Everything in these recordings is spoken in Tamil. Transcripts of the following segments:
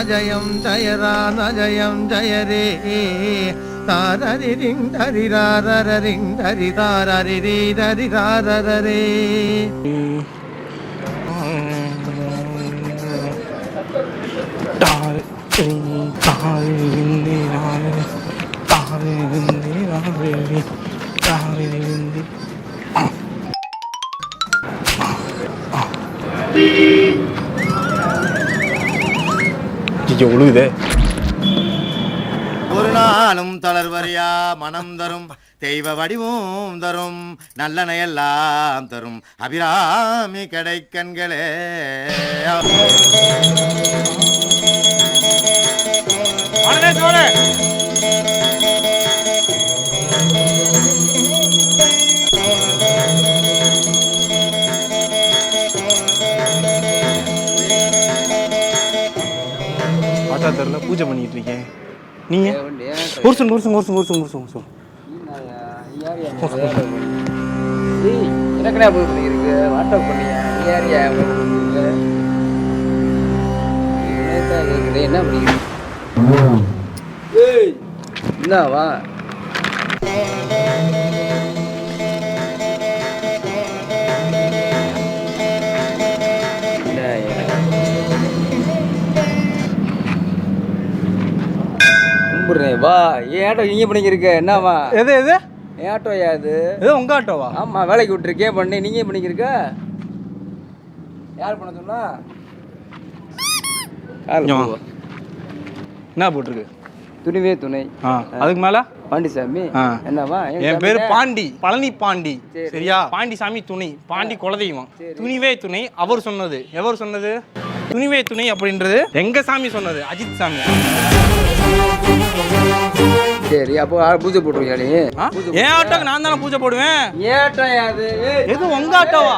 ஜயம் ஜயரான ஜயம் ஜயரே தாரரிங் தரிராரரிங் தரிதாரரி தரிராரரே. ஒழுகுதே. ஒரு நாளும் தளர்வரியா மனம் தரும் தெய்வ வடிவும் தரும் நல்லனையெல்லாம் தரும் அபிராமி கிடைக்கண்களே. தெரியல பூஜை பண்ணிட்டு இருக்கேன். நீங்க ஊர்சன் ஊர்சன் ஊர்சன் ஊர்சன் ஊர்சன் ஊர்சன் எனக்குடா போய் பண்ணிருக்கு வாட்ஸ்அப் பண்ணியா யாரியா என்ன பண்ணிக்கிறேன் என்னவா வா ஏன் ஆட்டோ இங்கே பண்ணிக்கிருக்க என்னவா எது எது ஏன் ஆட்டோயா அது எது உங்க ஆட்டோவா? ஆமாம் வேலைக்கு விட்டுருக்கேன் பண்ணி நீங்கள் பண்ணிக்கிருக்க யார் பண்ண சொன்னா என்ன போட்டிருக்கு? துணிவே துணை. அதுக்கு மேல பாண்டிசாமி. என்னவா என் பேரு பாண்டி, பழனி பாண்டி. சரியா? பாண்டிசாமி துணை, பாண்டி குலதெய்வம். துணிவே துணை அவர் சொன்னது. எவர் சொன்னது? துணிவே துணை அப்படின்றது எங்க சாமி சொன்னது, அஜித் சாமி. சரி அப்போ பூஜை போட்டுருக்கியா நீ? என் ஆட்டோக்கு நான் தானே பூஜை போடுவேன். எது உங்க ஆட்டோவா?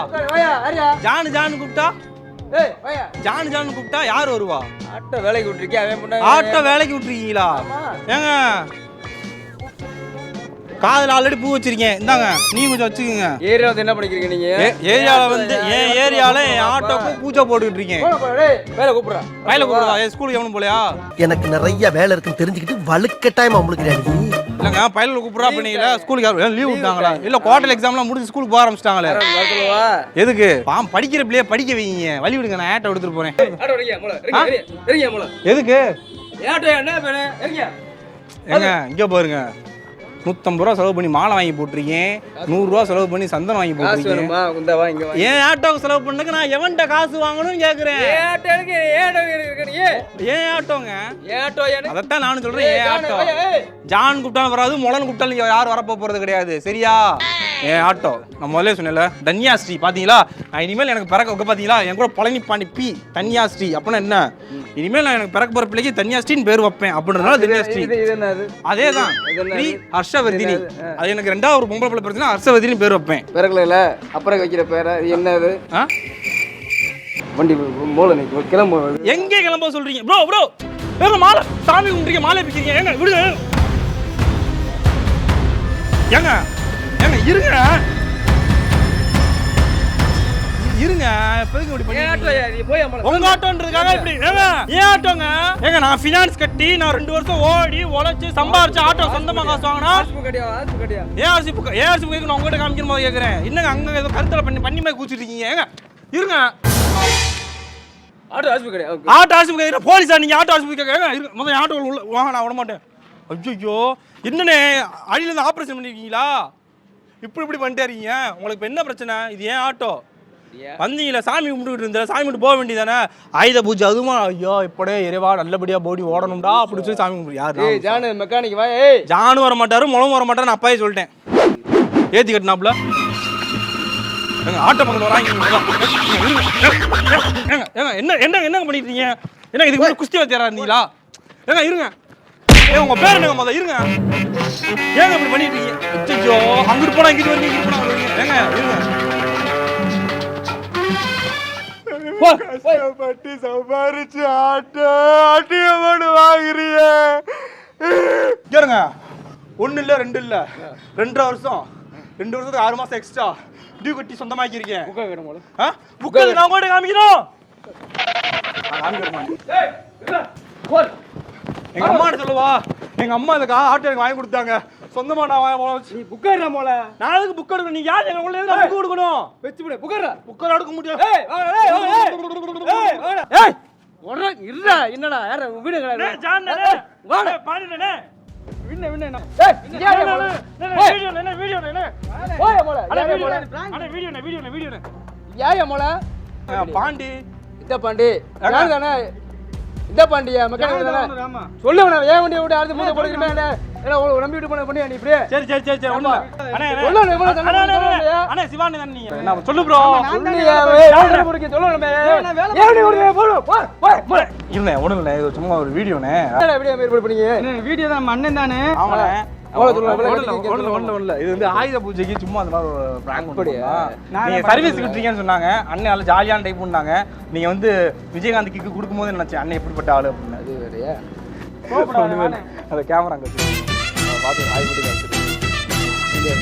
ஜானு ஜானு கூப்பிட்டா ஜானு ஜானு கூப்பிட்டா யார் வருவா? ஆட்டோ வேலைக்கு விட்டுருக்கியா? ஆட்டோ வேலைக்கு விட்டுருக்கீங்களா? ஏங்க காதுல ஆல்ரெடி பூ வச்சிருக்கேன், இந்தாங்க நீங்க கொஞ்சம் வச்சுக்கோங்க. ஏரியால வந்து என்ன பண்ணிக்கிறீங்க நீங்க? ஏரியால வந்து என் ஏரியால என் ஆட்டோக்கு பூஜை போட்டுக்கிட்டு இருக்கேன். வேலை கூப்பிடுறேன். வேலை கூப்பிடுவா? ஸ்கூலுக்கு எவனும் போலையா? எனக்கு நிறைய வேலை இருக்குன்னு தெரிஞ்சுக்கிட்டு வலுக்கட்டாயமா உங்களுக்கு இல்லங்க பையல கூப்பிடுறா பண்ணீங்களா? ஸ்கூலுக்கு யாரும் லீவ் விட்டாங்களா? இல்ல குவார்டர் எக்ஸாம்லாம் முடிஞ்சு ஸ்கூலுக்கு போக ஆரம்பிச்சிட்டாங்களே. எதுக்கு? படிக்கிற பிள்ளைய படிக்க வைங்க, வழி விடுங்க, நான் ஆட்டோ எடுத்துட்டு போறேன். எதுக்கு? ஏங்க இங்க பாருங்க, 150 ரூபா செலவு பண்ணி மாலை வாங்கி போட்டிருக்கேன், 100 ரூபா செலவு பண்ணி சந்தனம் வாங்கி போட்டிருக்கேன். ஏன் ஆட்டோக்கு செலவு பண்ணுங்க, நான் எவன்கிட்ட காசு வாங்கணும்னு கேக்குறேன். ஏன் ஆட்டோங்க? அதைத்தான் நானும் சொல்றேன். ஏன் ஆட்டோ? ஜான் கூப்பிட்டாலும் வராது, மொளன் கூப்பிட்டாலும் யாரும் வரப்போ போறது கிடையாது. சரியா? ஏன் ஆட்டோ நான் முதல்ல சொன்னேன்ல, தன்யாஸ்ரீ. பாத்தீங்களா? நான் இனிமேல் எனக்கு பிறக்க பாத்தீங்களா, என் கூட பழனி பாண்டி பி தன்யாஸ்ரீ அப்படின்னா என்ன, இனிமேல் நான் எனக்கு பிறக்க போற பிள்ளைக்கு தன்யாஸ்ரீன்னு பேர் வைப்பேன் அப்படின்றதுனால தன்யாஸ்ரீ. அதேதான் ஹர்ஷவர்தினி. அது எனக்கு ரெண்டாவது ஒரு பொம்பளை பிள்ளை பிரச்சனை, ஹர்ஷவர்தினி பேர் வைப்பேன். பிறக்கல அப்புறம் வைக்கிற பேர என்னது? வண்டி மூல கிளம்ப. எங்கே கிளம்ப சொல்றீங்க ப்ரோ? ப்ரோ ஏங்க மாலை சாமி கும்பிடுறீங்க, மாலை பிக்கிறீங்க. ஏங்க விடுங்க. ஏங்க ஏங்க இருங்க இருங்க. இப்போதைக்கு இப்படி பண்ணி உங்க ஆட்டோன்றதுக்காக இப்படி ஏங்க ஏன் ஆட்டோங்க? ஏங்க நான் ஃபினான்ஸ் கட்டி நான் 2 வருஷம் ஓடி உழைச்சு சம்பாரிச்சு ஆட்டோ சொந்தமா காசு வாங்கினா ஏஆர்சி புக்கு நான் உங்ககிட்ட காமிக்கிற போது கேட்குறேன். என்னங்க அங்கே ஏதோ கருத்தலை பண்ணி மாதிரி கூச்சிட்டு இருக்கீங்க. ஏங்க இருங்க. ஆட்டோ ஆஸ்பத்திரி கிடையாது, போலீஸா நீங்க? ஆட்டோ ஆஸ்பத்திரி கேட்க முதல்ல ஆட்டோ உள்ள வாங்க, நான் விட மாட்டேன். ஐயோ என்னண்ணே அடியிலேருந்து ஆப்ரேஷன் பண்ணியிருக்கீங்களா? இப்படி பண்ணிட்டே இருக்கீங்க. உங்களுக்கு இப்போ என்ன பிரச்சனை? இது ஏன் ஆட்டோ வந்தீங்களா? சாமி கும்பிட்டுக்கிட்டு இருந்தா சாமி கும்பிட்டு போக வேண்டியதானே? ஆயுத பூஜை அதுவும். ஐயோ இப்படியே இறைவா நல்லபடியா போடி ஓடணும்டா அப்படி சொல்லி சாமி கும்பிட்டு யாரு? ஜானு மெக்கானிக் வா. ஜானு வர மாட்டாரு, முளம் வர மாட்டாரு, நான் அப்பயே சொல்லிட்டேன். ஏற்றி கட்டினாப்புல எங்க ஆட்டோ பக்கத்தில் வராங்க. ஏங்க என்ன என்னங்க பண்ணிட்டு இருக்கீங்க? என்ன இதுக்கு முன்னாடி குஸ்தி வச்சியாரா இருந்தீங்களா? ஏங்க இருங்க. உங்க பேர் என்னங்க முதல்ல? இருங்க. ஏங்க இப்படி பண்ணிட்டு இருக்கீங்க? ஐயோ அங்கிட்டு போனா இங்கிட்டு வரீங்க, இங்கிட்டு போனா வரீங்க. ஏங்க இருங்க. கஷ்டப்பட்டு சம்பாரிச்சு ஆட்டிய மனு வாங்குறீங்க. கேளுங்க, 1 இல்லை 2 இல்லை 2.5 வருஷம் 2 வருஷத்துக்கு 6 மாசம் எக்ஸ்ட்ரா டியூ கட்டி சொந்தமாக்கி இருக்கேன். புக்கை வேணும் போல. புக்கை நான் கூட காமிக்கிறோம். நான் காமிக்கிறேன். எங்க அம்மா சொல்லுவா, எங்க அம்மா இதுக்கு ஆட்டோ எனக்கு வாங்கி கொடுத்தாங்க. சொந்தமா நான் நீ புக்கை இல்ல போல. நான் எதுக்கு புக் எடுக்கணும்? நீ யார் எங்க உள்ள புக் கொடுக்கணும்? வெச்சு விடு புக்கை. புக்கை எடுக்க முடியாது. ஒரே இருடா. என்னடா யார வீடு கடை? ஜான் தானே. வாடா பாடி தானே. விண்ண வீடியோ போய் போல. யார் போல? பாண்டி இந்த பாண்டி யார் தானே? இந்த பாண்டியா மெக்கானிக் தானே? சொல்லுவா ஏன் வண்டியை விட்டு அடுத்து மூத்த போடுறீங்க என்ன நம்பி விட்டு பண்ணியா நீ இப்படியே? சரி ஒண்ணு அண்ணே சொல்லு எவ்வளவு தண்ணி அண்ணே சிவானி தானே நீங்க என்ன சொல்லு ப்ரோ சொல்லியா வேற குடிக்க சொல்லு நம்ம ஏன் நீ ஓடுற போ இல்ல ஒண்ணும் இல்ல இது சும்மா ஒரு வீடியோனே என்ன வீடியோ மேல் பண்ணீங்க வீடியோ தான் அண்ணன் தானே ஆமாண்ணே ஒண்ணு இது வந்து ஆயுத பூஜைக்கு சும்மா அந்த மாதிரி ஒரு பிராங்க் அப்படியா? நீங்க சர்வீஸ் விட்டுறீங்கன்னு சொன்னாங்க. அண்ணன் நல்ல ஜாலியான டைப் பண்ணாங்க. நீங்க வந்து விஜயகாந்த் கிக்கு கொடுக்கும்போது நினைச்சேன் அண்ணன் எப்படிப்பட்ட ஆளு அப்படின்னு. அது வேறயா? அந்த கேமரா அங்க வச்சு பார்த்து ஆயுத பூஜை